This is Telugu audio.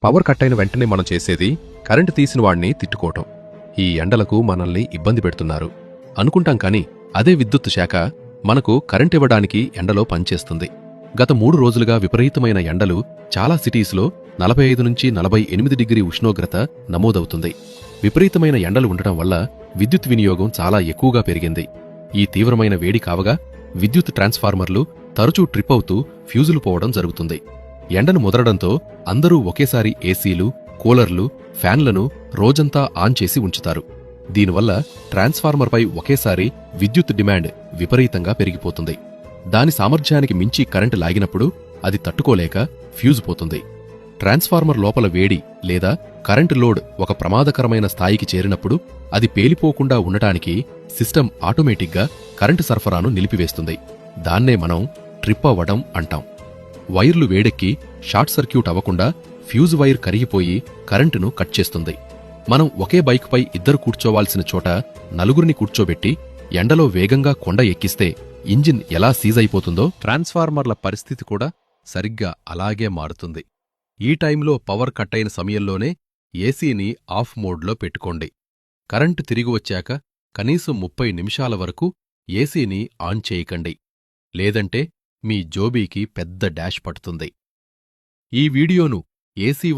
పవర్ కట్ అయిన వెంటనే మనం చేసేది కరెంటు తీసిన వాడిని తిట్టుకోవటం. ఈ ఎండలకు మనల్ని ఇబ్బంది పెడుతున్నారు అనుకుంటాం, కానీ అదే విద్యుత్ శాఖ మనకు కరెంట్ ఇవ్వడానికి ఎండలో పనిచేస్తుంది. గత 3 రోజులుగా విపరీతమైన ఎండలు చాలా సిటీస్లో 45 నుంచి 48 డిగ్రీ ఉష్ణోగ్రత నమోదవుతుంది. విపరీతమైన ఎండలు ఉండటం వల్ల విద్యుత్ వినియోగం చాలా ఎక్కువగా పెరిగింది. ఈ తీవ్రమైన వేడి కావగా విద్యుత్ ట్రాన్స్ఫార్మర్లు తరచూ ట్రిప్ అవుతూ ఫ్యూజులు పోవడం జరుగుతుంది. ఎండను ముదరడంతో అందరూ ఒకేసారి ఏసీలు, కూలర్లు, ఫ్యాన్లను రోజంతా ఆన్ చేసి ఉంచుతారు. దీనివల్ల ట్రాన్స్ఫార్మర్పై ఒకేసారి విద్యుత్ డిమాండ్ విపరీతంగా పెరిగిపోతుంది. దాని సామర్థ్యానికి మించి కరెంటు లాగినప్పుడు అది తట్టుకోలేక ఫ్యూజ్ పోతుంది. ట్రాన్స్ఫార్మర్ లోపల వేడి లేదా కరెంటు లోడ్ ఒక ప్రమాదకరమైన స్థాయికి చేరినప్పుడు అది పేలిపోకుండా ఉండటానికి సిస్టమ్ ఆటోమేటిక్గా కరెంటు సరఫరాను నిలిపివేస్తుంది. దాన్నే మనం ట్రిప్ అవ్వడం అంటాం. వైర్లు వేడెక్కి షార్ట్ సర్క్యూట్ అవ్వకుండా ఫ్యూజ్ వైర్ కరిగిపోయి కరెంటును కట్ చేస్తుంది. మనం ఒకే బైక్పై ఇద్దరు కూర్చోవాల్సిన చోట నలుగురిని కూర్చోబెట్టి ఎండలో వేగంగా కొండ ఎక్కిస్తే ఇంజిన్ ఎలా సీజ్ అయిపోతుందో ట్రాన్స్ఫార్మర్ల పరిస్థితి కూడా సరిగ్గా అలాగే మారుతుంది. ఈ టైంలో పవర్ కట్ అయిన సమయంలోనే ఏసీని ఆఫ్ మోడ్లో పెట్టుకోండి. కరెంటు తిరిగి వచ్చాక కనీసం 30 నిమిషాల వరకు ఏసీని ఆన్ చేయకండి, లేదంటే మీ జోబీకి పెద్ద డాష్ పడుతుంది. ఈ వీడియోను ఏసీ ఉన్న